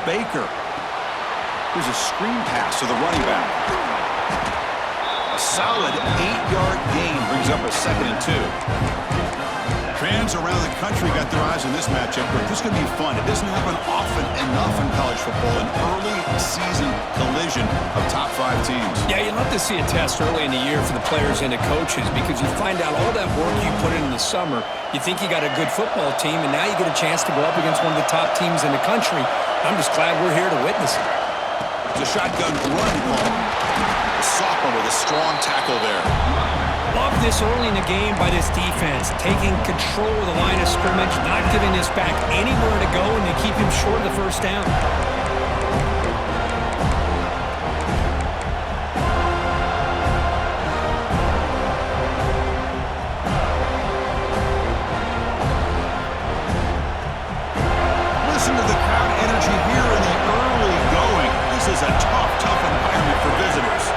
Baker. Here's a screen pass to the running back. A solid 8-yard gain brings up a 2nd and 2. Fans around the country got their eyes on this matchup, but this is going to be fun. It doesn't happen often enough in college football, an early season collision of top 5 teams. Yeah, you love to see a test early in the year for the players and the coaches because you find out all that work you put in the summer. You think you got a good football team, and now you get a chance to go up against one of the top teams in the country. I'm just glad we're here to witness it. It's a shotgun run call. The sophomore with a strong tackle there. Love this early in the game by this defense, taking control of the line of scrimmage, not giving this back anywhere to go, and they keep him short of the first down. Listen to the crowd energy here in the early going. This is a tough environment for visitors.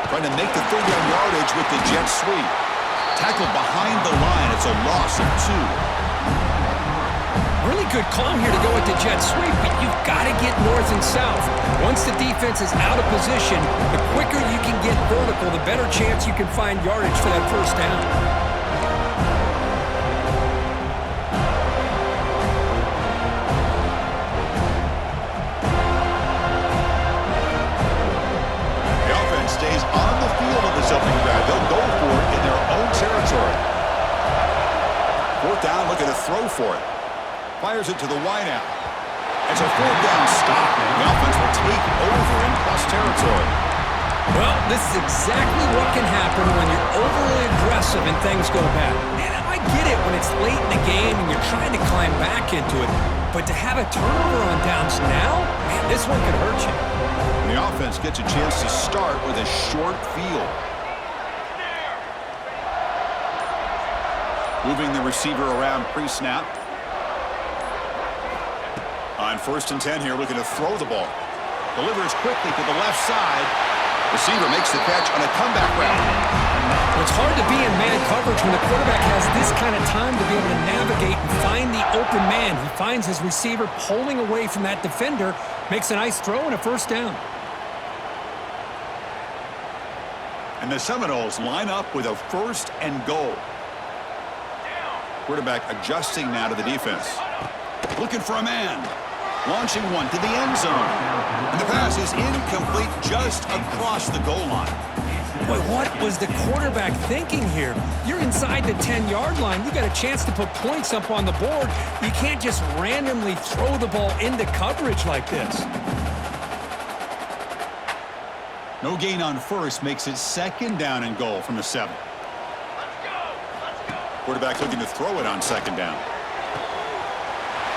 Trying to make the 30-yard yardage with the jet sweep. Tackled behind the line. It's a loss of 2. Really good call here to go with the jet sweep, but you've got to get north and south. Once the defense is out of position, the quicker you can get vertical, the better chance you can find yardage for that first down. Stays on the field on this opening drive. They'll go for it in their own territory. 4th down, looking to throw for it. Fires it to the wideout. It's a 4th down stop. The offense will take over in plus territory. Well, this is exactly what can happen when you're overly aggressive and things go bad. And I get it when it's late in the game and you're trying to climb back into it. But to have a turnover on downs now, man, this one could hurt you. And the offense gets a chance to start with a short field. Moving the receiver around pre-snap. On 1st and 10 here, looking to throw the ball. Delivers quickly to the left side. Receiver makes the catch on a comeback route. It's hard to be in man coverage when the quarterback has this kind of time to be able to navigate and find the open man. He finds his receiver pulling away from that defender, makes a nice throw and a first down. And the Seminoles line up with a 1st and goal. Quarterback adjusting now to the defense. Looking for a man. Launching one to the end zone. And the pass is incomplete just across the goal line. Boy, what was the quarterback thinking here? You're inside the 10-yard line. You got a chance to put points up on the board. You can't just randomly throw the ball into coverage like this. No gain on 1st makes it 2nd down and goal from the 7. Quarterback looking to throw it on 2nd down.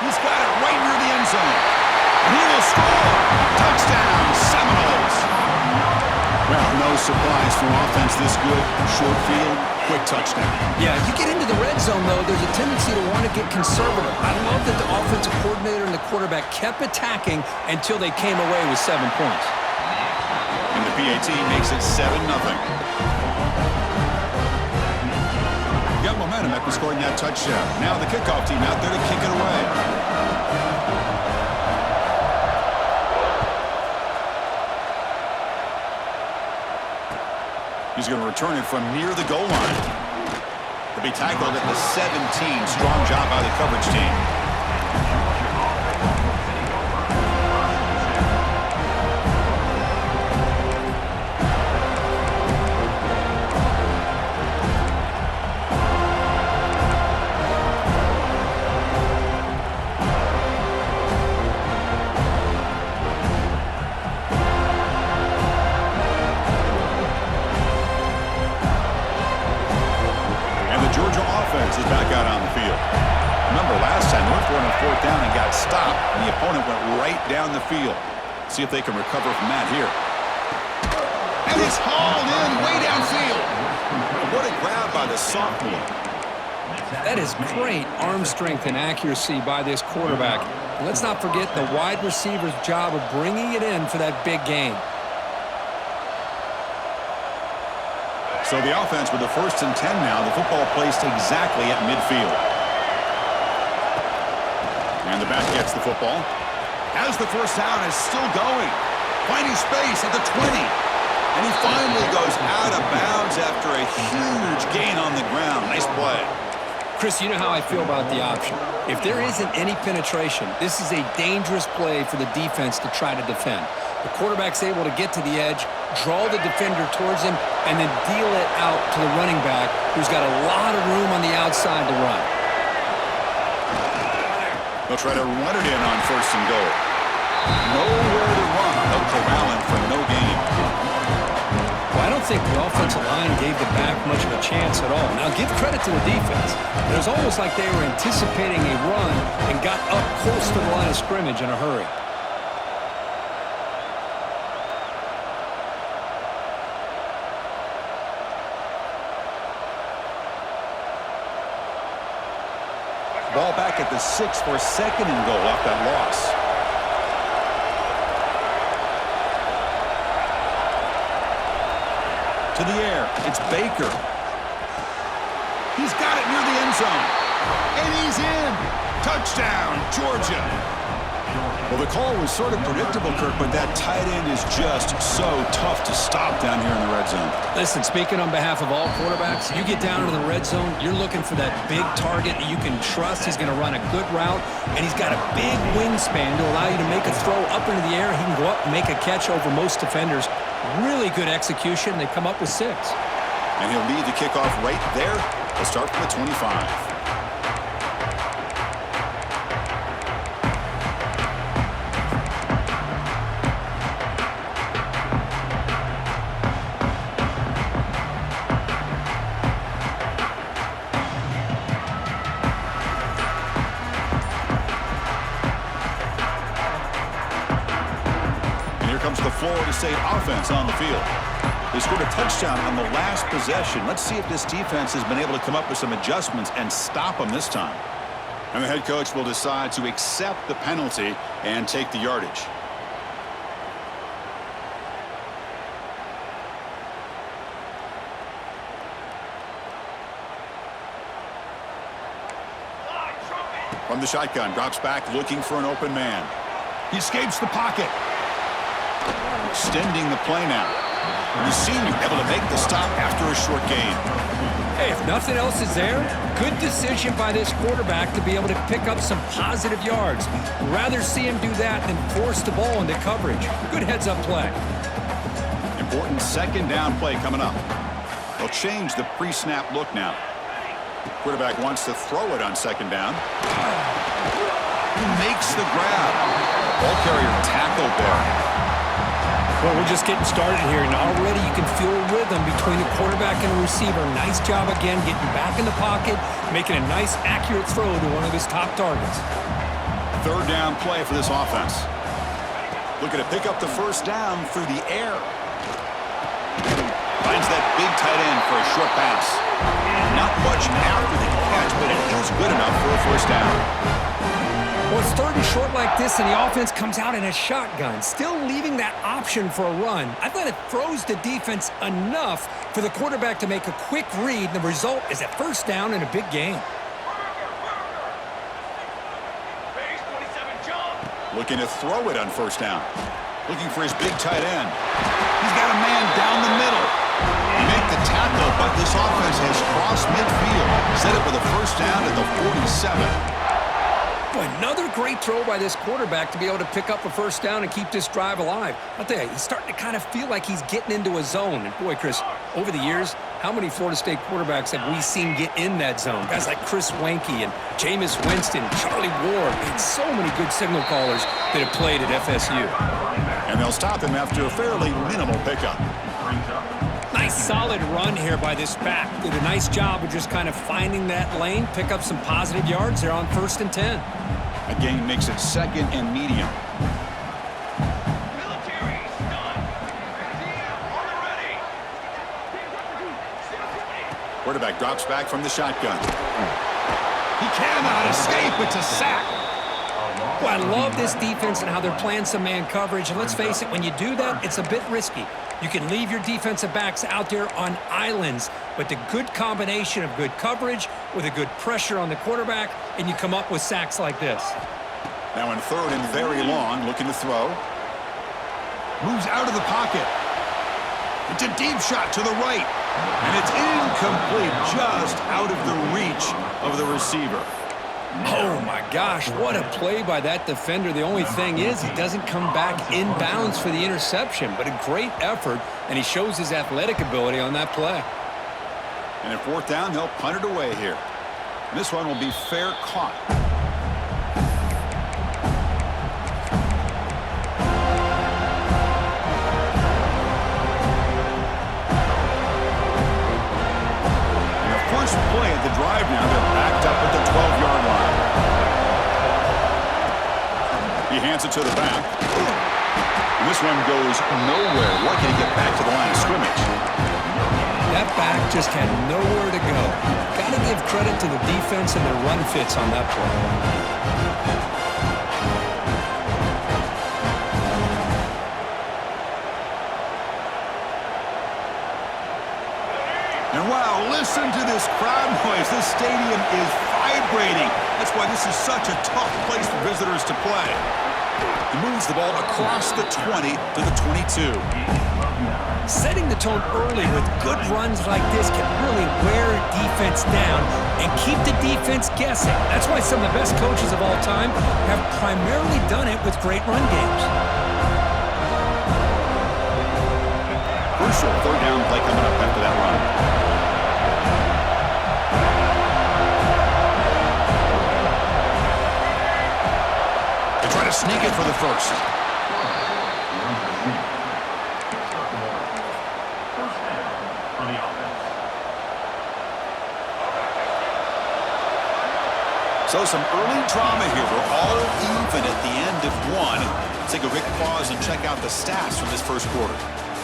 He's got it right near the end zone. And he will score. Touchdown, Seminoles. Well, no surprise from offense this good. Short field, quick touchdown. Yeah, you get into the red zone, though, there's a tendency to want to get conservative. I love that the offensive coordinator and the quarterback kept attacking until they came away with 7 points. And the PAT makes it 7-0. Got momentum after scoring that touchdown. Now the kickoff team out there to kick it away. He's going to return it from near the goal line. To be tackled at the 17. Strong job by the coverage team. Is back out on the field. Remember last time they went for it on 4th down and got stopped, and the opponent went right down the field. See if they can recover from that here. And it's hauled in way downfield. What a grab by the sophomore. That is great arm strength and accuracy by this quarterback. Let's not forget the wide receiver's job of bringing it in for that big game. So the offense with the 1st and 10 now. The football placed exactly at midfield. And the back gets the football. Has the first down, is still going. Finding space at the 20. And he finally goes out of bounds after a huge gain on the ground. Nice play. Chris, you know how I feel about the option. If there isn't any penetration, this is a dangerous play for the defense to try to defend. The quarterback's able to get to the edge, draw the defender towards him, and then deal it out to the running back, who's got a lot of room on the outside to run. They'll try to run it in on 1st and goal. Nowhere to run. They'll corral him for no gain. Well, I don't think the offensive line gave the back much of a chance at all. Now, give credit to the defense. It was almost like they were anticipating a run and got up close to the line of scrimmage in a hurry. Ball back at the 6 for 2nd and goal off that loss. To the air, it's Baker. He's got it near the end zone. And he's in. Touchdown, Georgia. Well, the call was sort of predictable, Kirk, but that tight end is just so tough to stop down here in the red zone. Listen, speaking on behalf of all quarterbacks, you get down into the red zone, you're looking for that big target that you can trust. He's going to run a good route, and he's got a big wingspan to allow you to make a throw up into the air. He can go up and make a catch over most defenders. Really good execution. They come up with 6. And he'll lead the kickoff right there. They'll start from the 25. The Florida State offense on the field. They scored a touchdown on the last possession. Let's see if this defense has been able to come up with some adjustments and stop them this time. And the head coach will decide to accept the penalty and take the yardage. From the shotgun, drops back looking for an open man. He escapes the pocket. Extending the play now. And the senior able to make the stop after a short gain. Hey, if nothing else is there, good decision by this quarterback to be able to pick up some positive yards. Rather see him do that than force the ball into coverage. Good heads-up play. Important 2nd down play coming up. They'll change the pre-snap look now. Quarterback wants to throw it on 2nd down. He makes the grab. Ball carrier tackled there. Well, we're just getting started here, and already you can feel a rhythm between the quarterback and the receiver. Nice job again getting back in the pocket, making a nice, accurate throw to one of his top targets. 3rd down play for this offense. Looking to pick up the 1st down through the air. Finds that big tight end for a short pass. Not much after the catch, but it is good enough for a 1st down. Well, it's 3rd and short like this, and the offense comes out in a shotgun, still leaving that option for a run. I thought it throws the defense enough for the quarterback to make a quick read, and the result is a 1st down and a big gain. Looking to throw it on 1st down. Looking for his big tight end. He's got a man down the middle. He make the tackle, but this offense has crossed midfield. Set it with a 1st down at the 47. Boy, another great throw by this quarterback to be able to pick up a 1st down and keep this drive alive. I'll tell you, he's starting to kind of feel like he's getting into a zone. And boy, Chris, over the years, how many Florida State quarterbacks have we seen get in that zone? Guys like Chris Weinke and Jameis Winston, Charlie Ward, and so many good signal callers that have played at FSU. And they'll stop him after a fairly minimal pickup. Nice solid run here by this back. Did a nice job of just kind of finding that lane, pick up some positive yards there on 1st and 10. A gain makes it 2nd and medium. Quarterback drops back from the shotgun. He cannot escape. It's a sack. Well, I love this defense and how they're playing some man coverage. And let's face it, when you do that, it's a bit risky. You can leave your defensive backs out there on islands, but the good combination of good coverage with a good pressure on the quarterback, and you come up with sacks like this. Now in third and very long, looking to throw. Moves out of the pocket. It's a deep shot to the right. And it's incomplete, just out of the reach of the receiver. Oh, my gosh, what a play by that defender. The only thing is he doesn't come back inbounds for the interception, but a great effort, and he shows his athletic ability on that play. And at fourth down, they'll punt it away here. And this one will be fair caught. Play at the drive now. They're backed up at the 12-yard line. He hands it to the back. And this one goes nowhere. Lucky to get back to the line of scrimmage. That back just had nowhere to go. Got to give credit to the defense and their run fits on that play. And wow, listen to this crowd noise. This stadium is vibrating. That's why this is such a tough place for visitors to play. He moves the ball across the 20 to the 22. Setting the tone early with good runs like this can really wear a defense down and keep the defense guessing. That's why some of the best coaches of all time have primarily done it with great run games. Crucial third down play coming up after that run. Try to sneak it for the first. So some early drama here. We're all even at the end of one. Let's take a quick pause and check out the stats from this first quarter.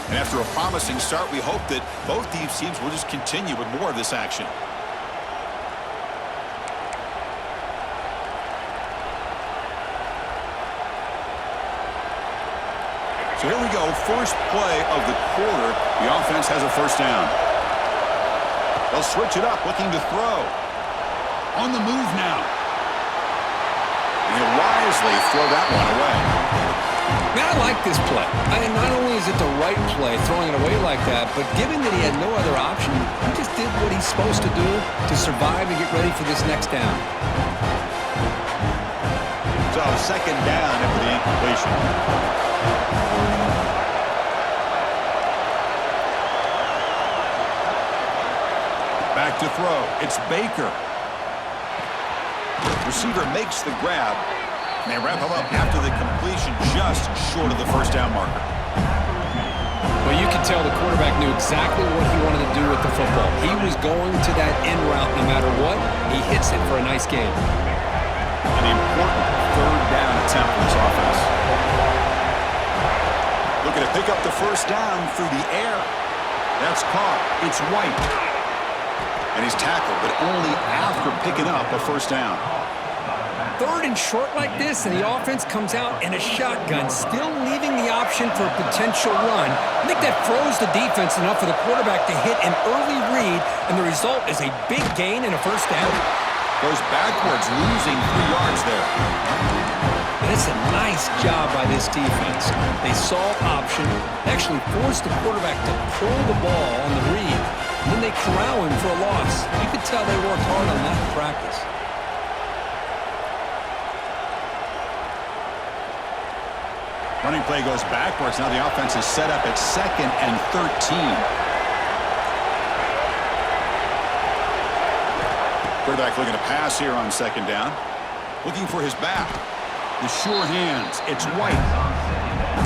And after a promising start, we hope that both these teams will just continue with more of this action. So here we go, first play of the quarter. The offense has a first down. They'll switch it up, looking to throw. On the move now. And he'll wisely throw that one away. Man, I like this play. Not only is it the right play, throwing it away like that, but given that he had no other option, he just did what he's supposed to do to survive and get ready for this next down. So second down after the incompletion. Back to throw. It's Baker. Receiver makes the grab. And they wrap him up after the completion, just short of the first down marker. Well, you can tell the quarterback knew exactly what he wanted to do with the football. He was going to that end route no matter what. He hits it for a nice gain. An important third down attempt for this offense. Looking to pick up the first down through the air. That's caught. It's White. And he's tackled, but only after picking up a first down. Third and short like this, and the offense comes out in a shotgun, still leaving the option for a potential run. I think that froze the defense enough for the quarterback to hit an early read, and the result is a big gain and a first down. Goes backwards, losing 3 yards there. And it's a nice job by this defense. They saw option, actually forced the quarterback to pull the ball on the read, and then they corral him for a loss. You could tell they worked hard on that in practice. Running play goes backwards. Now the offense is set up at 2nd and 13. Quarterback looking to pass here on second down. Looking for his back. The sure hands. It's White.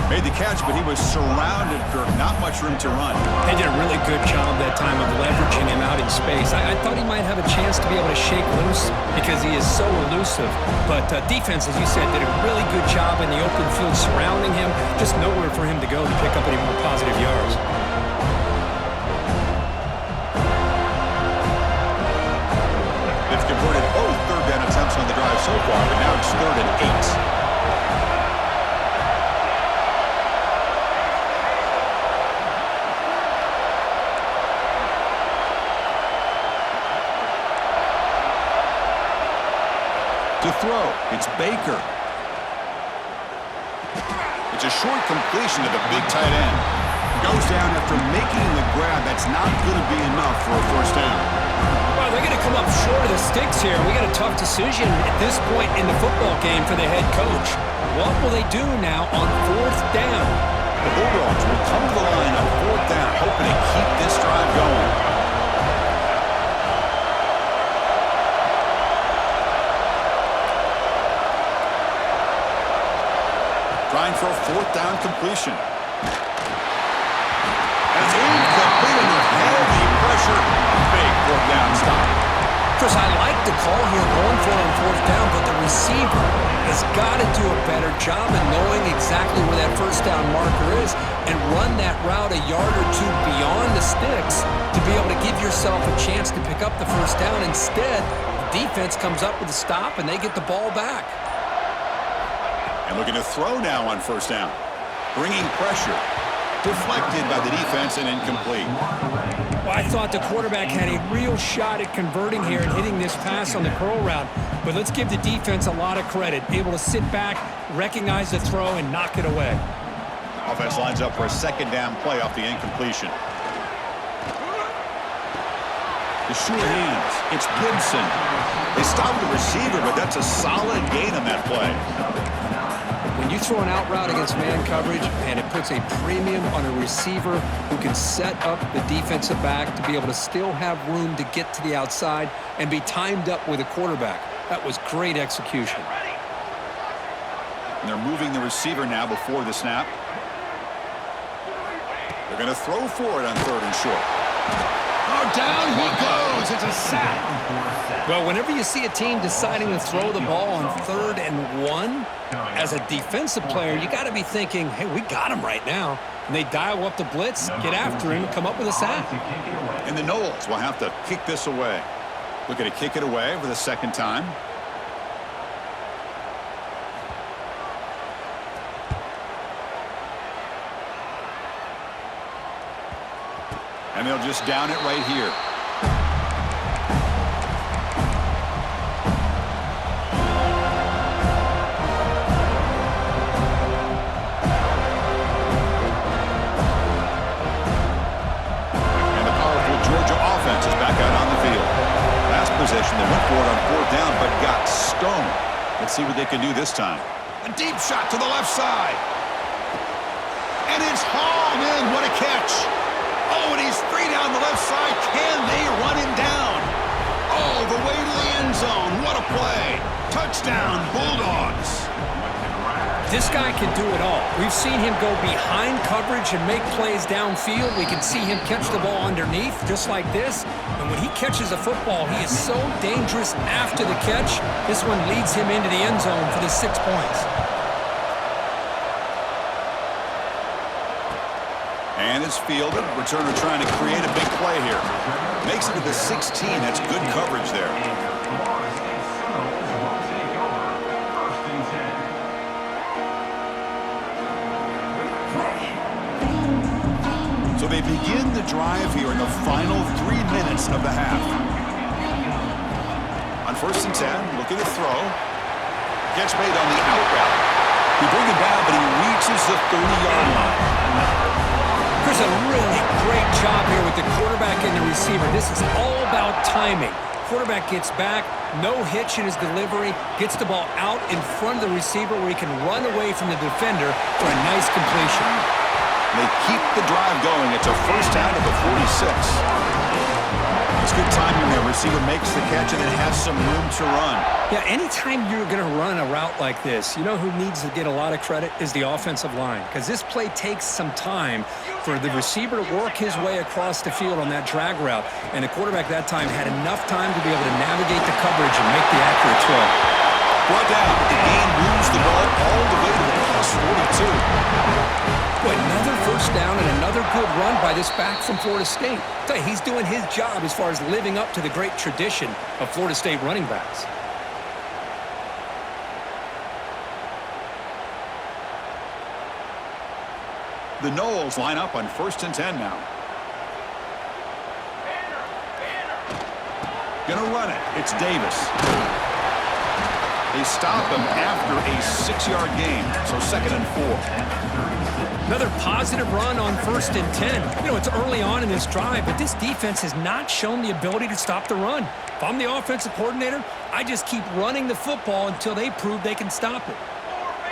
Made the catch, but he was surrounded for not much room to run. They did a really good job that time of leveraging him out in space. I thought he might have a chance to be able to shake loose because he is so elusive. But defense, as you said, did a really good job in the open field surrounding him. Just nowhere for him to go to pick up any more positive yards. They've converted both third down attempts on the drive so far, but now it's 3rd and 8. throw. It's Baker. It's a short completion to the big tight end. Goes down after making the grab. That's not going to be enough for a first down. Well, they're going to come up short of the sticks here. We got a tough decision at this point in the football game for the head coach. What will they do now on fourth down? The Bulldogs will come to the line on fourth down, hoping to keep this drive going. Trying for a fourth down completion. That's incomplete under heavy pressure. A big fourth down stop. Chris, I like the call here going for it on fourth down, but the receiver has got to do a better job of knowing exactly where that first down marker is and run that route a yard or two beyond the sticks to be able to give yourself a chance to pick up the first down. Instead, the defense comes up with a stop and they get the ball back. And looking to throw now on first down. Bringing pressure. Deflected by the defense and incomplete. Well, I thought the quarterback had a real shot at converting here and hitting this pass on the curl route. But let's give the defense a lot of credit. Able to sit back, recognize the throw, and knock it away. Offense lines up for a second down play off the incompletion. The sure hands. It's Gibson. They stop the receiver, but that's a solid gain on that play. When you throw an out route against man coverage, and it puts a premium on a receiver who can set up the defensive back to be able to still have room to get to the outside and be timed up with a quarterback. That was great execution. And they're moving the receiver now before the snap. They're going to throw for it on third and short. Oh, down he goes. It's a sack. Well, whenever you see a team deciding to throw the ball on 3rd and 1, as a defensive player, you got to be thinking, hey, we got him right now. And they dial up the blitz, get after him, and come up with a sack. And the Noles will have to kick this away. Looking to kick it away for the second time. And they'll just down it right here. Possession. They went for it on fourth down, but got stoned. Let's see what they can do this time. A deep shot to the left side. And it's hauled in. What a catch. Oh, and he's free down the left side. Can they run him down? Oh, the way to the end zone. What a play. Touchdown, Bulldogs. This guy can do it all. We've seen him go behind coverage and make plays downfield. We can see him catch the ball underneath, just like this. And when he catches a football, he is so dangerous after the catch. This one leads him into the end zone for the 6 points. And it's fielded. Returner trying to create a big play here. Makes it to the 16. That's good coverage there. So they begin the drive here in the final 3 minutes of the half. On 1st and 10, looking to throw. Catch made on the out route. He bring it down, but he reaches the 30-yard line. There's a really great job here with the quarterback and the receiver. This is all about timing. Quarterback gets back, no hitch in his delivery, gets the ball out in front of the receiver where he can run away from the defender for a nice completion. They keep the drive going. It's a first down at the 46. It's good timing there. Receiver makes the catch and then has some room to run. Yeah, anytime you're going to run a route like this, you know who needs to get a lot of credit is the offensive line. Because this play takes some time for the receiver to work his way across the field on that drag route. And the quarterback that time had enough time to be able to navigate the coverage and make the accurate throw. Brought down, but the game moves the ball all the way to the plus 42. Boy, another first down and another good run by this back from Florida State. I tell you, he's doing his job as far as living up to the great tradition of Florida State running backs. The Noles line up on 1st and 10 now. Gonna run it. It's Davis. They They stop him after a 6-yard gain, so 2nd and 4. Another positive run on 1st and 10. You know, it's early on in this drive, but this defense has not shown the ability to stop the run. If I'm the offensive coordinator, I just keep running the football until they prove they can stop it.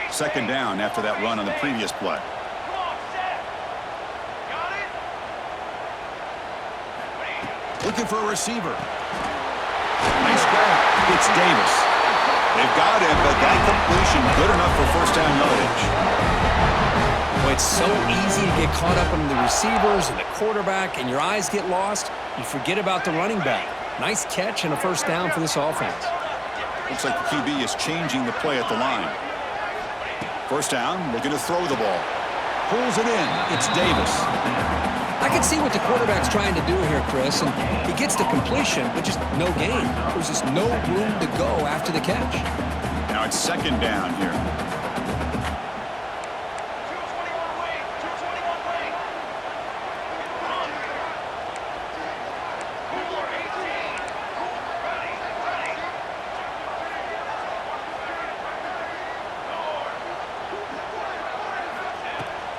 2nd down after that run on the previous play. Looking for a receiver. Nice grab. It's Davis. They've got him, but that completion good enough for 1st down yardage. Well, it's so easy to get caught up on the receivers and the quarterback, and your eyes get lost. You forget about the running back. Nice catch and a 1st down for this offense. Looks like the QB is changing the play at the line. 1st down, looking to throw the ball. Pulls it in. It's Davis. I can see what the quarterback's trying to do here, Chris, and he gets the completion, but just no gain. There's just no room to go after the catch. Now it's 2nd down here.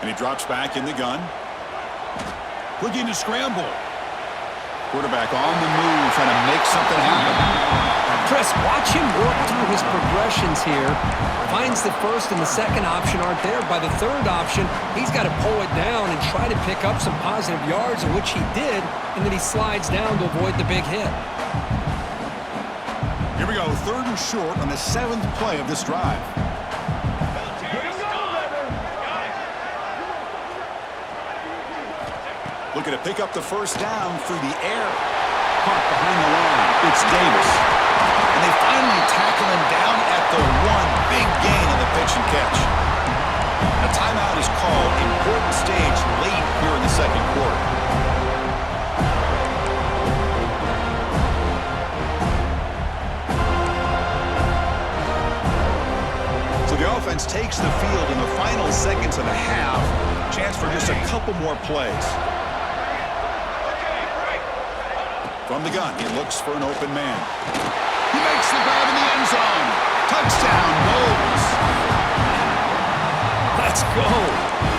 And he drops back in the gun. Looking to scramble. Quarterback on the move, trying to make something happen. Chris, watch him work through his progressions here. Finds the 1st and the 2nd option aren't there. By the 3rd option, he's got to pull it down and try to pick up some positive yards, in which he did, and then he slides down to avoid the big hit. Here we go, 3rd and short on the 7th play of this drive. Looking to pick up the 1st down through the air. Caught behind the line. It's Davis. And they finally tackle him down at the 1. Big gain on the pitch and catch. A timeout is called. Important stage late here in the 2nd quarter. So the offense takes the field in the final seconds of the half. Chance for just a couple more plays. From the gun, he looks for an open man. He makes the grab in the end zone. Touchdown, Knowles. Let's go.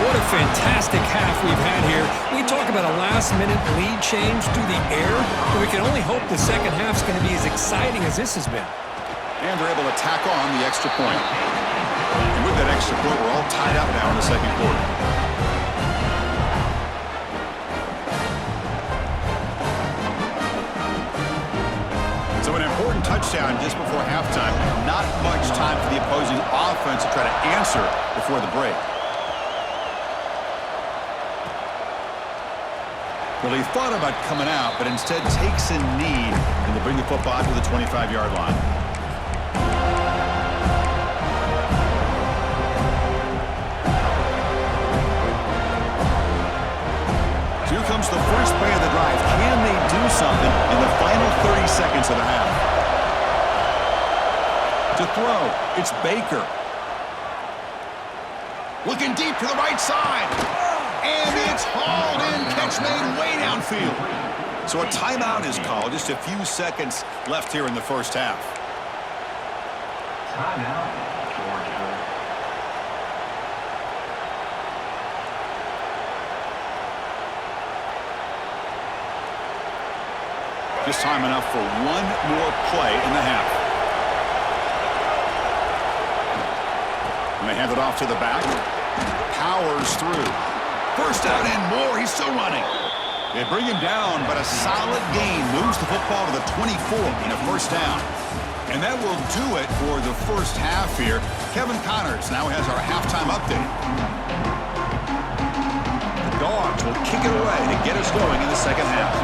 What a fantastic half we've had here. We talk about a last-minute lead change through the air, but we can only hope the 2nd half's going to be as exciting as this has been. And they're able to tack on the extra point. And with that extra point, we're all tied up now in the 2nd quarter. So an important touchdown just before halftime. Not much time for the opposing offense to try to answer before the break. Well, he thought about coming out, but instead takes a knee and they bring the football to the 25-yard line. So here comes the first play of the drive. Can they do something in the final 30 seconds of the half? To throw, it's Baker. Looking deep to the right side. And it's hauled in. Catch made way downfield. So a timeout is called. Just a few seconds left here in the 1st half. Timeout, Georgia. Just time enough for one more play in the half. And they hand it off to the back. Powers through. 1st down and more. He's still running. They bring him down, but a solid gain moves the football to the 24 and a 1st down. And that will do it for the 1st half here. Kevin Connors now has our halftime update. The Dogs will kick it away to get us going in the 2nd half.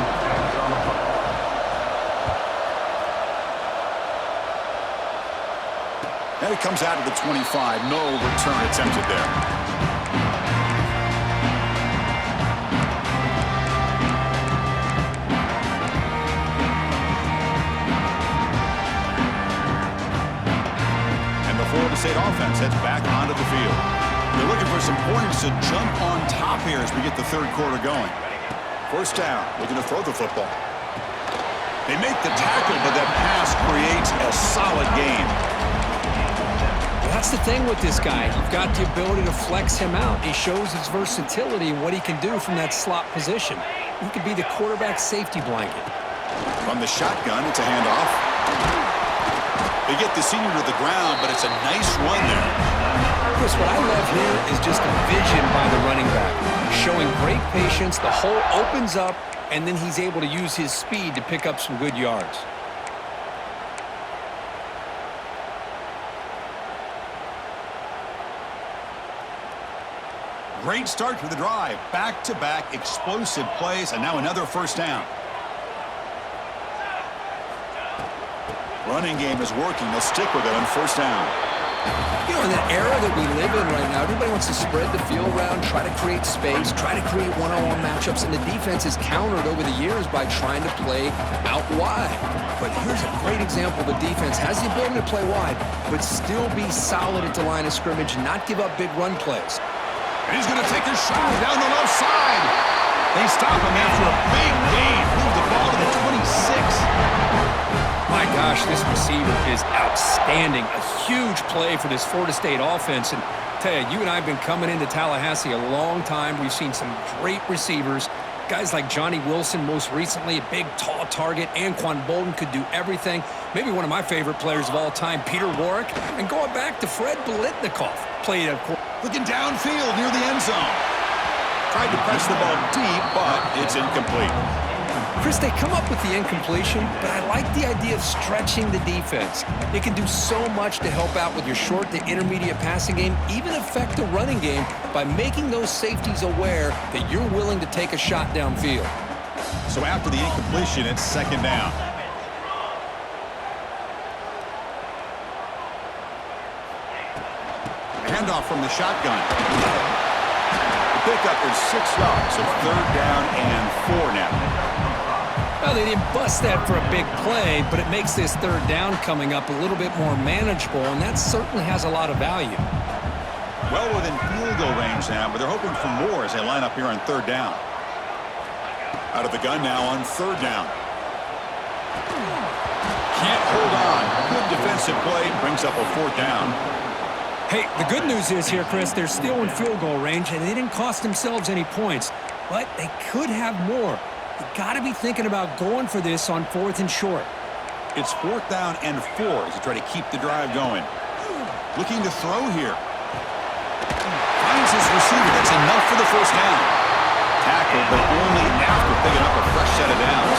And it comes out of the 25. No return attempted there. And the Florida State offense heads back onto the field. They're looking for some points to jump on top here as we get the 3rd quarter going. 1st down, looking to throw the football. They make the tackle, but that pass creates a solid gain. That's the thing with this guy. You've got the ability to flex him out. He shows his versatility and what he can do from that slot position. He could be the quarterback safety blanket. From the shotgun, it's a handoff. They get the senior to the ground, but it's a nice run there. Chris, what I love here is just a vision by the running back. Showing great patience, the hole opens up, and then he's able to use his speed to pick up some good yards. Great start to the drive. Back-to-back explosive plays, and now another first down. Running game is working. They'll stick with it on first down. You know, in the era that we live in right now, everybody wants to spread the field around, try to create space, try to create one-on-one matchups, and the defense is countered over the years by trying to play out wide. But here's a great example. The defense has the ability to play wide, but still be solid at the line of scrimmage and not give up big run plays. And he's going to take a shot down the left side. They stop him after a big gain. Move the ball to the 26. My gosh, this receiver is outstanding. A huge play for this Florida State offense. And tell you, you and I have been coming into Tallahassee a long time. We've seen some great receivers. Guys like Johnny Wilson, most recently, a big, tall target. Anquan Bolden could do everything. Maybe one of my favorite players of all time, Peter Warrick. And going back to Fred Biletnikoff, played at looking downfield near the end zone. Tried to press the ball deep, but it's incomplete. Chris, they come up with the incompletion, but I like the idea of stretching the defense. It can do so much to help out with your short to intermediate passing game, even affect the running game by making those safeties aware that you're willing to take a shot downfield. So after the incompletion, it's second down. Handoff from the shotgun. The pickup is 6 yards, so third down and 4 now. Well, they didn't bust that for a big play, but it makes this third down coming up a little bit more manageable, and that certainly has a lot of value. Well within field goal range now, but they're hoping for more as they line up here on third down. Out of the gun now on third down. Can't hold on. Good defensive play, brings up a fourth down. Hey, the good news is here, Chris, they're still in field goal range, and they didn't cost themselves any points, but they could have more. You got to be thinking about going for this on fourth and short. It's fourth down and 4 as they try to keep the drive going. Looking to throw here. Finds his receiver. That's enough for the first down. Tackled, but only after picking up a fresh set of downs.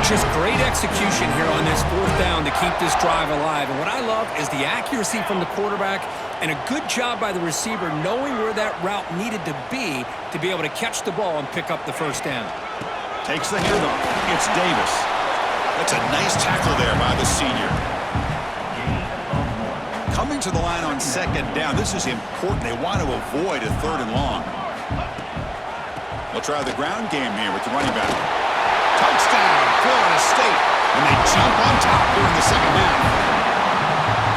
Just great execution here on this fourth down to keep this drive alive. And what I love is the accuracy from the quarterback and a good job by the receiver knowing where that route needed to be able to catch the ball and pick up the first down. Takes the handoff. It's Davis. That's a nice tackle there by the senior. Coming to the line on second down. This is important. They want to avoid a third and long. They'll try the ground game here with the running back. Touchdown, Florida State. And they jump on top here in the second half.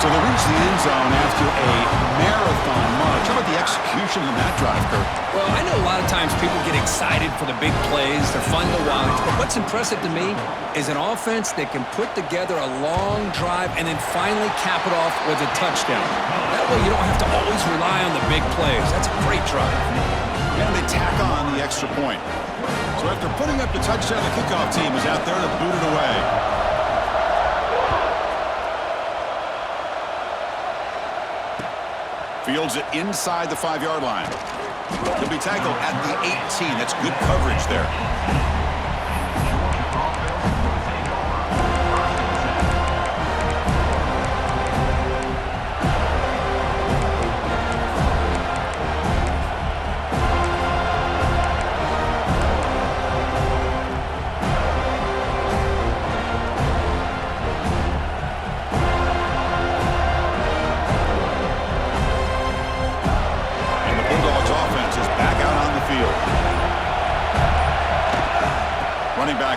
So they reach the end zone after a marathon march. How about the execution on that drive, Kurt? Well, I know a lot of times people get excited for the big plays. They're fun to watch. But what's impressive to me is an offense that can put together a long drive and then finally cap it off with a touchdown. That way you don't have to always rely on the big plays. That's a great drive. And they tack on the extra point. So after putting up the touchdown, the kickoff team is out there to boot it away. Fields it inside the 5-yard line. He'll be tackled at the 18. That's good coverage there.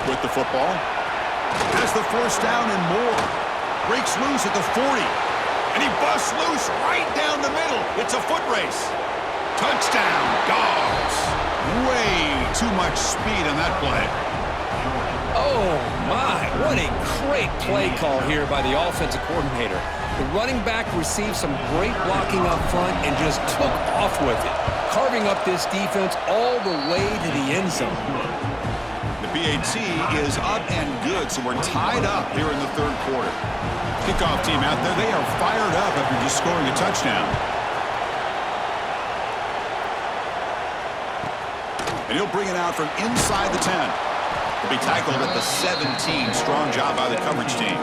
With the football. Has the first down and more. Breaks loose at the 40. And he busts loose right down the middle. It's a foot race. Touchdown, Dogs. Way too much speed on that play. Oh, my. What a great play call here by the offensive coordinator. The running back received some great blocking up front and just took off with it, carving up this defense all the way to the end zone. The PAT is up and good, so we're tied up here in the third quarter. Kickoff team out there, they are fired up after just scoring a touchdown. And he'll bring it out from inside the 10. He'll be tackled at the 17. Strong job by the coverage team.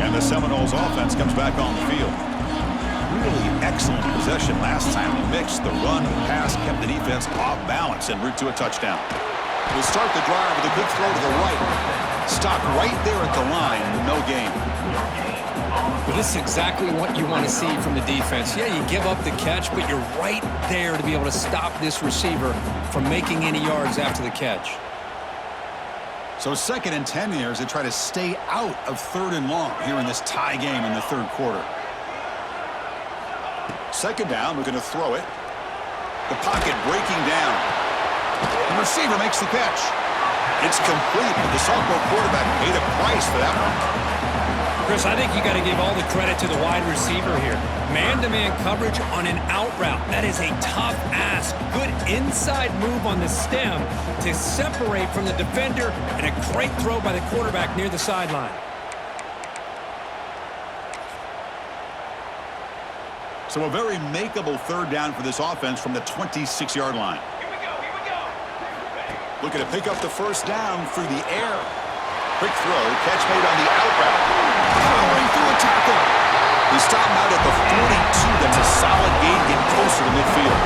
And the Seminoles offense comes back on the field. Really excellent possession last time. They mixed the run and the pass, kept the defense off balance en route to a touchdown. We'll start the drive with a good throw to the right. Stop right there at the line. No gain. Well, this is exactly what you want to see from the defense. Yeah, you give up the catch, but you're right there to be able to stop this receiver from making any yards after the catch. So 2nd and 10 here as they try to stay out of 3rd and long here in this tie game in the third quarter. 2nd down, we're going to throw it. The pocket breaking down. The receiver makes the catch. It's complete, but the sophomore quarterback paid a price for that one. Chris, I think you got to give all the credit to the wide receiver here. Man-to-man coverage on an out route. That is a tough ask. Good inside move on the stem to separate from the defender, and a great throw by the quarterback near the sideline. So a very makeable 3rd down for this offense from the 26-yard line. Here we go. Looking to pick up the 1st down through the air. Quick throw, catch made on the out route. Powering through a tackle. He stopped him out at the 42. That's a solid gain, getting closer to midfield.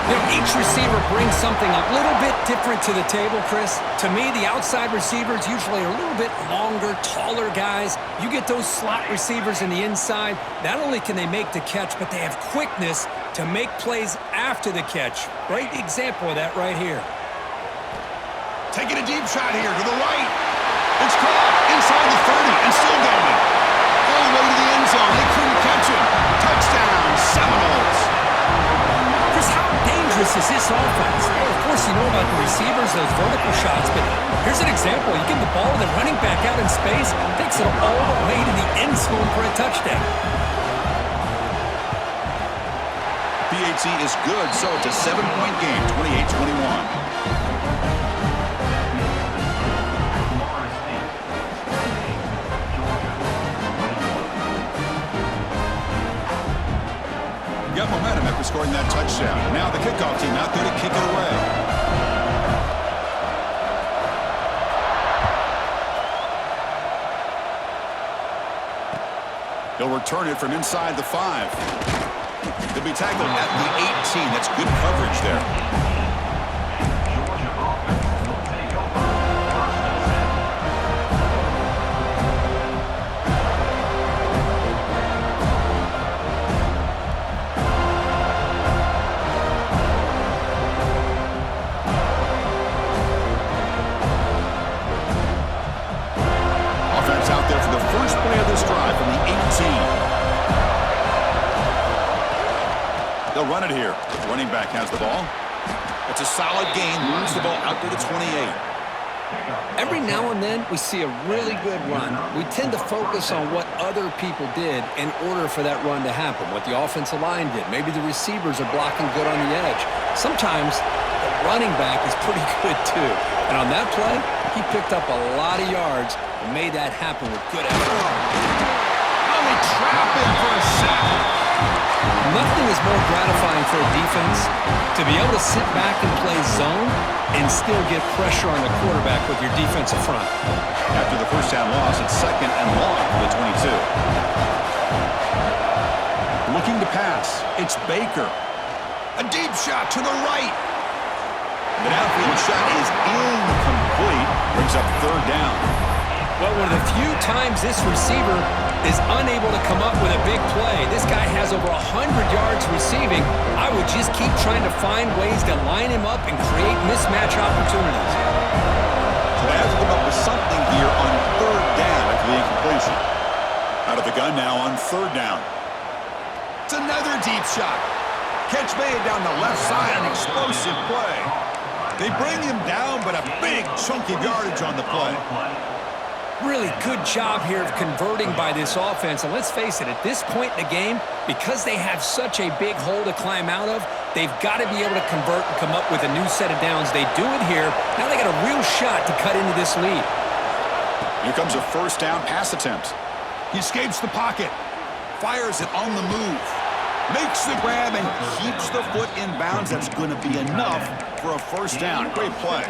You know, each receiver brings something a little bit different to the table, Chris. To me, the outside receivers usually are a little bit longer, taller guys. You get those slot receivers in the inside. Not only can they make the catch, but they have quickness to make plays after the catch. Great example of that right here. Taking a deep shot here to the right. It's caught inside the 30 and still going. All the way to the end zone. They couldn't catch him. Touchdown, Seminoles. Chris, how dangerous is this offense? Well, of course, you know about the receivers, those vertical shots, but here's an example. You give the ball to the running back out in space, takes it all the way to the end zone for a touchdown. PAT is good, so it's a 7-point game, 28-21. Got momentum after scoring that touchdown. Now the kickoff team out there to kick it away. He'll return it from inside the 5. He'll be tackled at the 18. That's good coverage there. Out there for the first play of this drive from the 18. They'll run it here. Running back has the ball. It's a solid gain. Moves the ball out to the 28. Every now and then we see a really good run. We tend to focus on what other people did in order for that run to happen, what the offensive line did. Maybe the receivers are blocking good on the edge. Sometimes the running back is pretty good too. And on that play, he picked up a lot of yards and made that happen with good effort. Oh, they trap him for a sack. Nothing is more gratifying for a defense to be able to sit back and play zone and still get pressure on the quarterback with your defensive front. After the first down loss, it's 2nd and long for the 22. Looking to pass. It's Baker. A deep shot to the right. The downfield shot is incomplete. Brings up 3rd down. Well, one of the few times this receiver is unable to come up with a big play. This guy has over 100 yards receiving. I would just keep trying to find ways to line him up and create mismatch opportunities. So they have to come up with something here on 3rd down after the incompletion. Out of the gun now on 3rd down. It's another deep shot. Catch made down the left side, an explosive play. They bring him down, but a big chunk of yardage on the play. Really good job here of converting by this offense. And let's face it, at this point in the game, because they have such a big hole to climb out of, they've got to be able to convert and come up with a new set of downs. They do it here. Now they got a real shot to cut into this lead. Here comes a first down pass attempt. He escapes the pocket. Fires it on the move. Makes the grab and keeps the foot in bounds. That's going to be enough for a first down. Great play.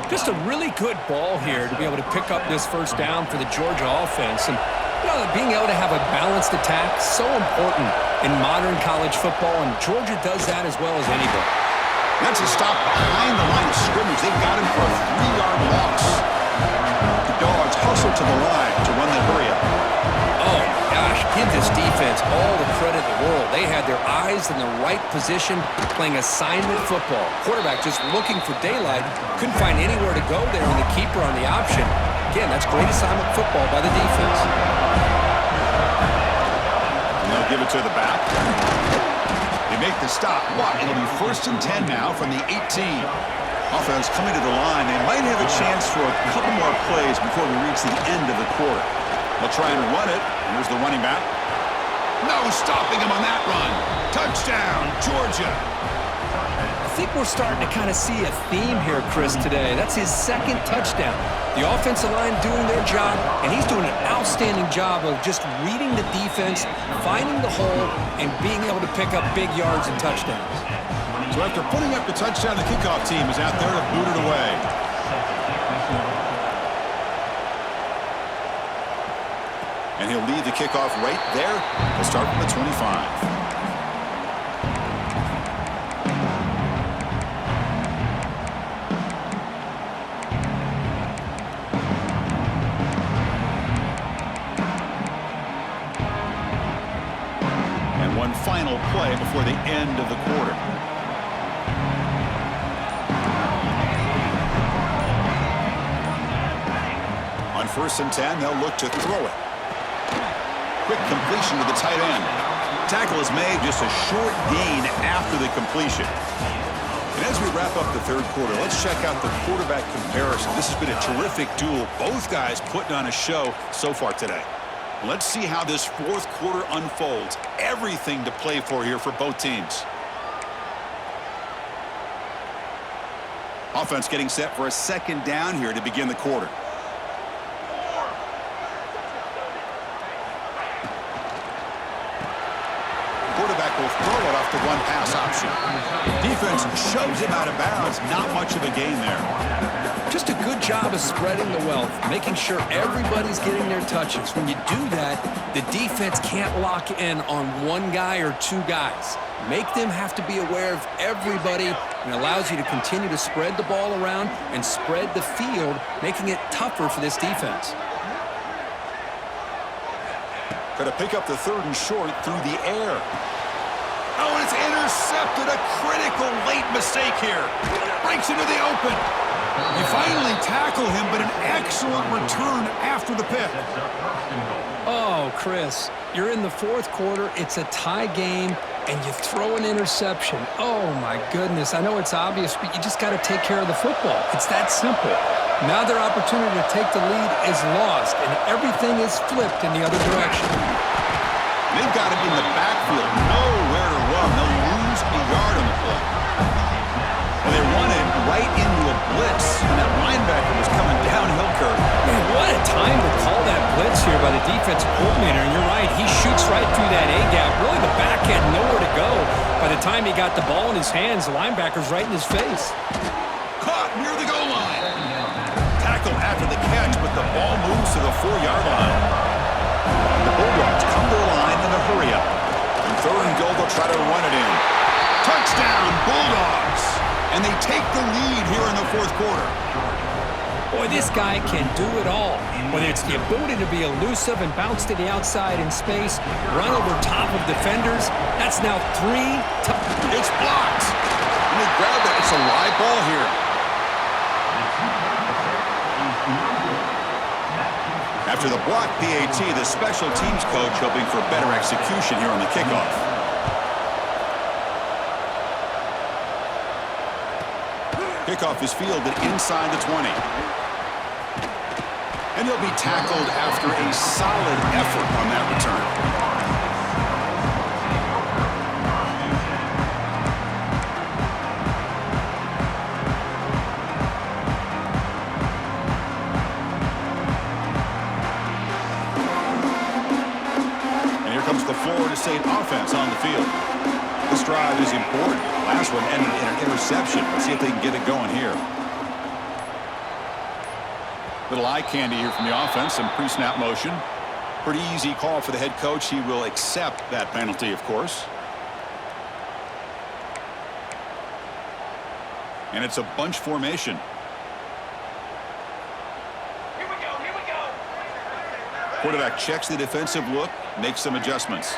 Just a really good ball here to be able to pick up this first down for the Georgia offense. And being able to have a balanced attack, so important in modern college football, and Georgia does that as well as anybody. That's a stop behind the line of scrimmage. They've got him for a 3-yard loss. The Dogs hustle to the line to run the hurry up. Oh, gosh, give this defense all the credit in the world. They had their eyes in the right position playing assignment football. Quarterback just looking for daylight. Couldn't find anywhere to go there, and the keeper on the option. Again, that's great assignment football by the defense. And they'll give it to the back. They make the stop. It'll be 1st and 10 now from the 18. Offense coming to the line. They might have a chance for a couple more plays before we reach the end of the quarter. They'll try and run it. Here's the running back. No stopping him on that run. Touchdown, Georgia. I think we're starting to kind of see a theme here, Chris, today. That's his 2nd touchdown. The offensive line doing their job, and he's doing an outstanding job of just reading the defense, finding the hole, and being able to pick up big yards and touchdowns. So after putting up the touchdown, the kickoff team is out there to boot it away. And he'll lead the kickoff right there. He'll start from the 25. And one final play before the end of the quarter. On 1st and 10, they'll look to throw it. Quick completion to the tight end. Tackle is made, just a short gain after the completion. And as we wrap up the 3rd quarter, let's check out the quarterback comparison. This has been a terrific duel. Both guys putting on a show so far today. Let's see how this 4th quarter unfolds. Everything to play for here for both teams. Offense getting set for a 2nd down here to begin the quarter. Quarterback will throw it off the one pass option. Defense shoves him out of bounds. Not much of a gain there. Just a good job of spreading the wealth, making sure everybody's getting their touches. When you do that, the defense can't lock in on one guy or 2 guys. Make them have to be aware of everybody, and allows you to continue to spread the ball around and spread the field, making it tougher for this defense. Going to pick up the 3rd and short through the air. Oh, and it's intercepted. A critical late mistake here. Breaks into the open. They finally tackle him, but an excellent return after the pick. Oh, Chris, you're in the 4th quarter. It's a tie game, and you throw an interception. Oh, my goodness. I know it's obvious, but you just got to take care of the football. It's that simple. Now their opportunity to take the lead is lost, and everything is flipped in the other direction. They've got him in the backfield. Nowhere to run. They'll lose a yard on the play. And they run it right into a blitz, and that linebacker was coming downhill curve. Man, what a time to call that blitz here by the defensive coordinator. And you're right, he shoots right through that A-gap. Really, the back had nowhere to go. By the time he got the ball in his hands, the linebacker's right in his face. Caught near the goal line. Tackle after the catch, but the ball moves to the 4-yard line. The Bulldogs come to the line in a hurry-up. And 3rd and goal, they'll try to run it in. Touchdown, Bulldogs! And they take the lead here in the 4th quarter. Boy, this guy can do it all. Whether it's the ability to be elusive and bounce to the outside in space, run over top of defenders, that's now 3 It's blocked. And they grab it. It's a live ball here. After the block PAT, the special teams coach hoping for better execution here on the kickoff. Here Kickoff is fielded inside the 20. And he'll be tackled after a solid effort on that return. The Florida State offense on the field. This drive is important. Last one ended in an interception. Let's see if they can get it going here. Little eye candy here from the offense. Some pre-snap motion. Pretty easy call for the head coach. He will accept that penalty, of course. And it's a bunch formation. Quarterback checks the defensive look, makes some adjustments.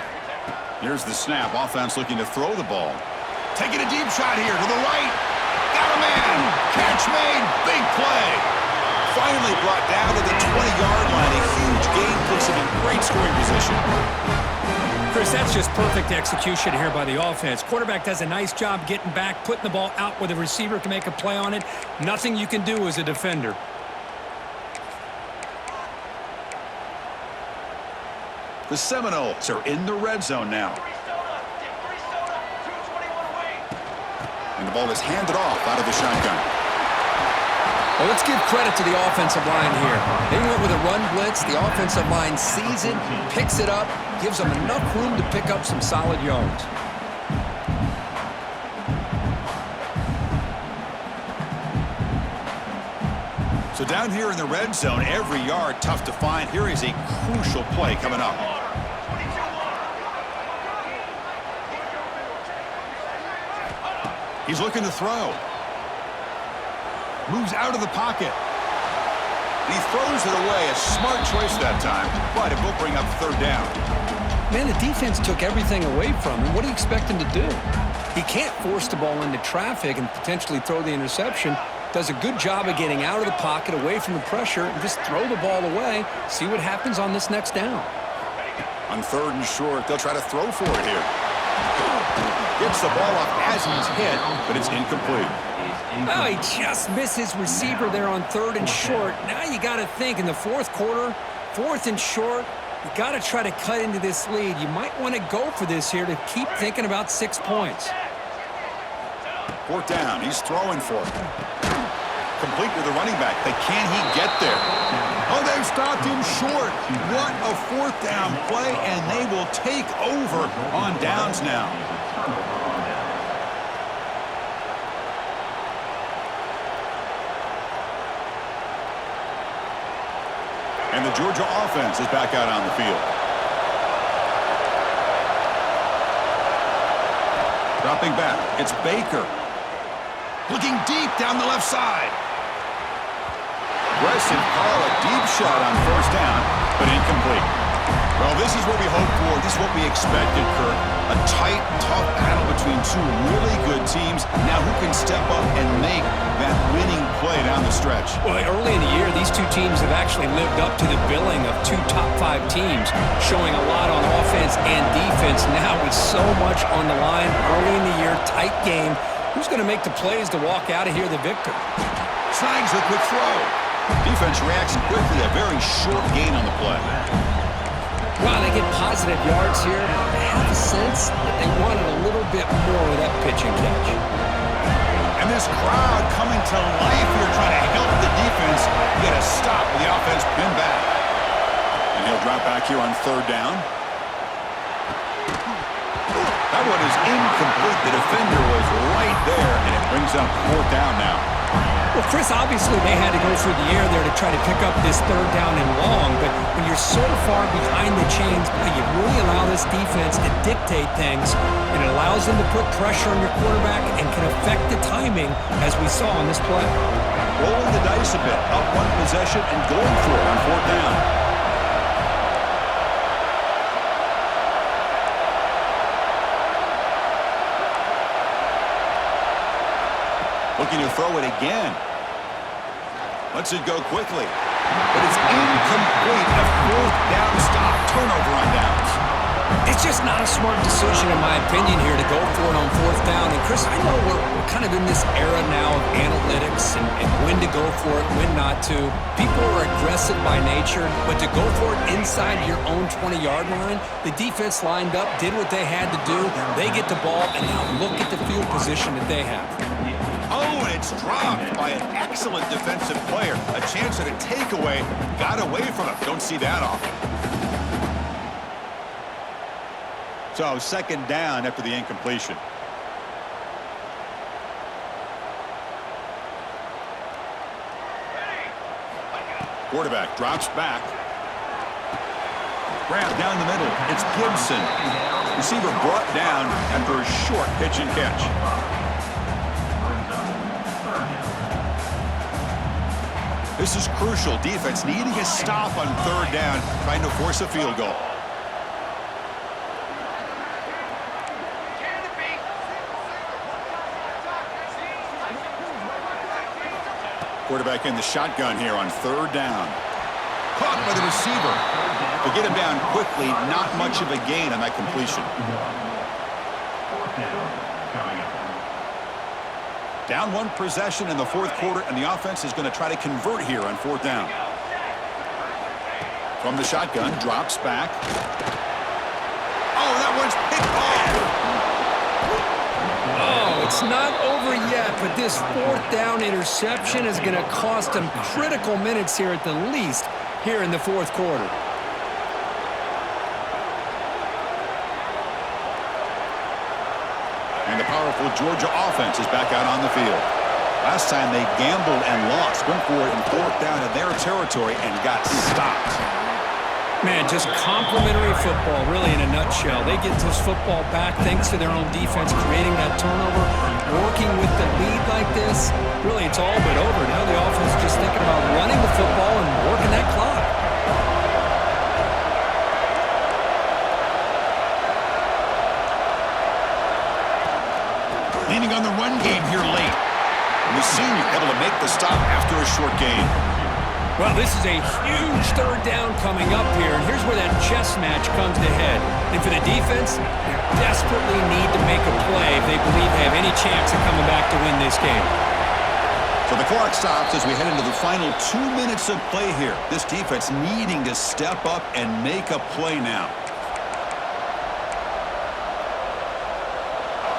Here's the snap. Offense looking to throw the ball. Taking a deep shot here to the right. Got a man. Catch made. Big play. Finally brought down to the 20-yard line. A huge gain puts him in great scoring position. Chris, that's just perfect execution here by the offense. Quarterback does a nice job getting back, putting the ball out where the receiver can make a play on it. Nothing you can do as a defender. The Seminoles are in the red zone now. And the ball is handed off out of the shotgun. Well, let's give credit to the offensive line here. They went with a run blitz. The offensive line sees it, picks it up, gives them enough room to pick up some solid yards. So down here in the red zone, every yard tough to find. Here is a crucial play coming up. He's looking to throw. Moves out of the pocket. And he throws it away. A smart choice that time, but it will bring up third down. Man, the defense took everything away from him. What do you expect him to do? He can't force the ball into traffic and potentially throw the interception. Does a good job of getting out of the pocket, away from the pressure, and just throw the ball away. See what happens on this next down. On third and short, they'll try to throw for it here. Gets the ball up as he's hit, but it's incomplete. Oh, he just missed his receiver there on third and short. Now you got to think in the fourth quarter, fourth and short, you got to try to cut into this lead. You might want to go for this here to keep thinking about 6 points. Fourth down, he's throwing for it. Complete to the running back, but can he get there? Oh, they've stopped him short. What a fourth down play, and they will take over on downs now. And the Georgia offense is back out on the field. Dropping back, it's Baker. Looking deep down the left side. Aggressive call, a deep shot on first down, but incomplete. Well, this is what we hoped for. This is what we expected, Kirk. A tight, tough battle between two really good teams. Now who can step up and make that winning play down the stretch? Well, early in the year, these two teams have actually lived up to the billing of two top 5 teams, showing a lot on offense and defense. Now with so much on the line early in the year, tight game. Who's going to make the plays to walk out of here the victor? Snags a quick throw. Defense reacts quickly. A very short gain on the play. Wow, they get positive yards here. I have a sense that they wanted a little bit more of that pitch and catch. And this crowd coming to life here trying to help the defense get a stop with the offense pinned back. And he'll drop back here on third down. That one is incomplete. The defender was right there, and it brings up fourth down now. Well, Chris, obviously they had to go through the air there to try to pick up this third down and long, but when you're so far behind the chains, you really allow this defense to dictate things, and it allows them to put pressure on your quarterback and can affect the timing, as we saw on this play. Rolling the dice a bit, up one possession and going for it on fourth down. Looking to throw it again. Lets it go quickly. But it's incomplete. A fourth down stop. Turnover on downs. It's It's just not a smart decision, in my opinion, here to go for it on fourth down. And, Chris, I know we're kind of in this era now of analytics and when to go for it, when not to. People are aggressive by nature, but to go for it inside your own 20-yard line, the defense lined up, did what they had to do. They get the ball, and now look at the field position that they have. Oh, and it's dropped by an excellent defensive player. A chance at a takeaway. Got away from him. Don't see that often. So, second down after the incompletion. Quarterback drops back. Grab down the middle. It's Gibson. Receiver brought down after a short pitch and catch. This is crucial. Defense needing a stop on third down, trying to force a field goal. Quarterback in the shotgun here on third down. Caught by the receiver. To get him down quickly, not much of a gain on that completion. Down one possession in the fourth quarter, and the offense is going to try to convert here on fourth down. From the shotgun, drops back. Oh, that one's picked off. Oh, it's not over yet, but this fourth down interception is going to cost them critical minutes here at the least here in the fourth quarter. And the powerful Georgia offense is back out on the field. Last time they gambled and lost, went for it in fourth down in their territory and got stopped. Man, just complimentary football, really, in a nutshell. They get this football back thanks to their own defense, creating that turnover, working with the lead like this. Really, it's all but over. Now the offense is just thinking about running the football and working that clock. Leaning on the run game here late. And the senior able to make the stop after a short gain. Well, this is a huge third down coming up here, and here's where that chess match comes to head. And for the defense, they desperately need to make a play if they believe they have any chance of coming back to win this game. So the clock stops as we head into the final 2 minutes of play here. This defense needing to step up and make a play now.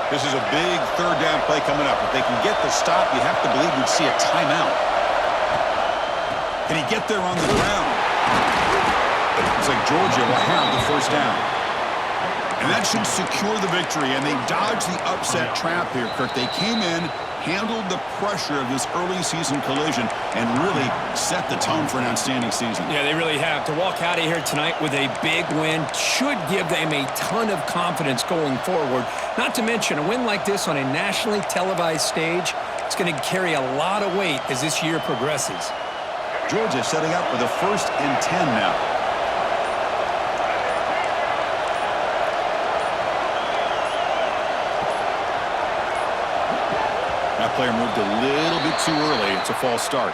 This is a big third down play coming up. If they can get the stop, you have to believe we'd see a timeout. Can he get there on the ground? Looks like Georgia will have the first down. And that should secure the victory, and they dodged the upset trap here, Kirk. They came in, handled the pressure of this early season collision, and really set the tone for an outstanding season. Yeah, they really have. To walk out of here tonight with a big win should give them a ton of confidence going forward. Not to mention, a win like this on a nationally televised stage, it's going to carry a lot of weight as this year progresses. Georgia setting up with a 1st and 10 now. That player moved a little bit too early. It's a false start.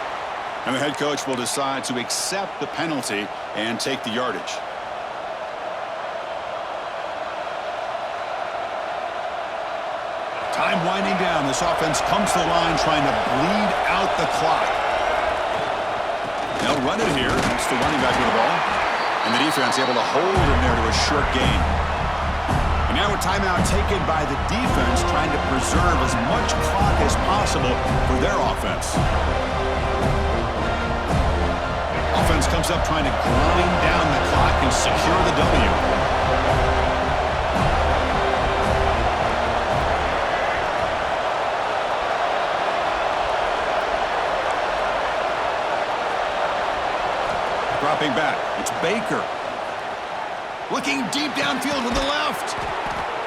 And the head coach will decide to accept the penalty and take the yardage. Time winding down. This offense comes to the line trying to bleed out the clock. They'll run it here. It's the running back with the ball. And the defense able to hold him there to a short gain. And now a timeout taken by the defense trying to preserve as much clock as possible for their offense. Offense comes up trying to grind down the clock and secure the W. Dropping back. It's Baker. Looking deep downfield to the left.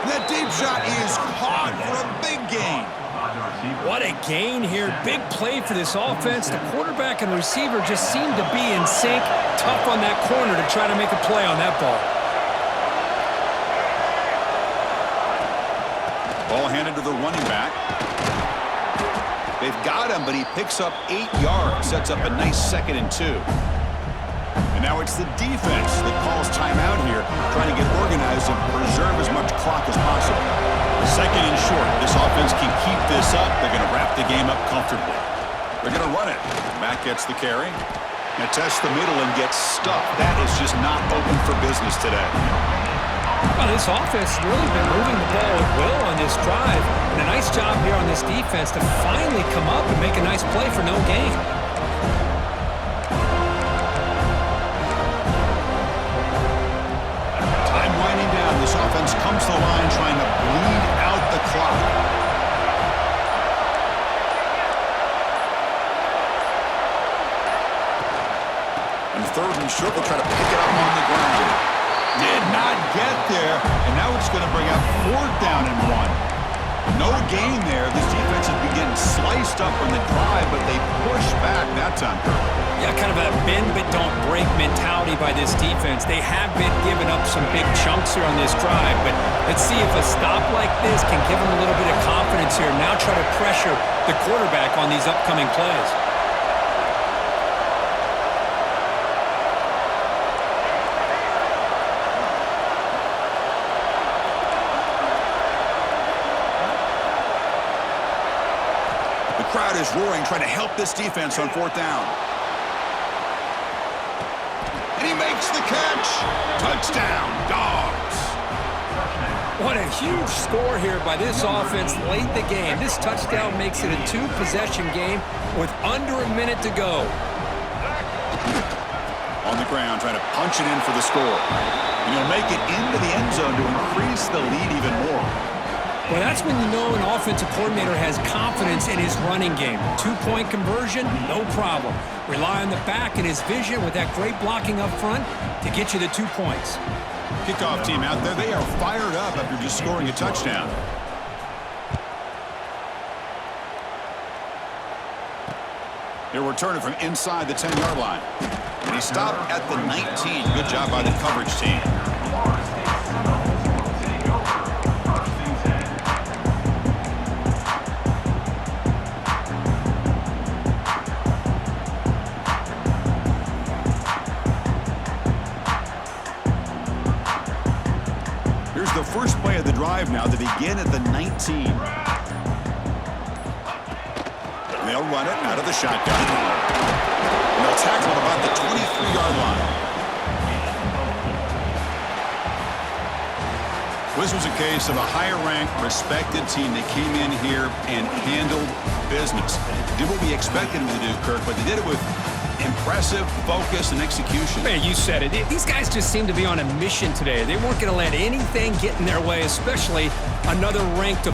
And that deep shot is caught for a big gain. What a gain here. Big play for this offense. The quarterback and receiver just seem to be in sync. Tough on that corner to try to make a play on that ball. Ball handed to the running back. They've got him, but he picks up 8 yards. Sets up a nice 2nd and 2. And now it's the defense that calls timeout here, trying to get organized and preserve as much clock as possible. Second and short. This offense can keep this up. They're going to wrap the game up comfortably. They're going to run it. Matt gets the carry. Now tests the middle and gets stuffed. That is just not open for business today. Well, this offense has really been moving the ball at will on this drive. And a nice job here on this defense to finally come up and make a nice play for no gain. Time winding down. This offense comes to the line trying to bleed out the clock. And third and short, they'll try to pick it up on the ground. Did not get there, and now it's going to bring up 4th down and 1. No gain there. This defense has been getting sliced up on the drive, but they push back that time. Yeah, kind of a bend but don't break mentality by this defense. They have been giving up some big chunks here on this drive, but let's see if a stop like this can give them a little bit of confidence here. Now try to pressure the quarterback on these upcoming plays. The crowd is roaring, trying to help this defense on 4th down. And he makes the catch. Touchdown, Dogs. What a huge score here by this offense late in the game. This touchdown makes it a 2-possession game with under a minute to go. On the ground, trying to punch it in for the score. And he'll make it into the end zone to increase the lead even more. Well, that's when you know an offensive coordinator has confidence in his running game. 2-point conversion, no problem. Rely on the back and his vision with that great blocking up front to get you the 2 points. Kickoff team out there, they are fired up after just scoring a touchdown. He'll return it from inside the 10-yard line. And he stopped at the 19. Good job by the coverage team. Here's the first play of the drive now to begin at the 19. And they'll run it out of the shotgun. And they'll tackle about the 23-yard line. This was a case of a higher-ranked, respected team that came in here and handled business. Did what we expected them to do, Kirk, but they did it with impressive focus and execution. Man, you said it. These guys just seem to be on a mission today. They weren't going to let anything get in their way, especially another ranked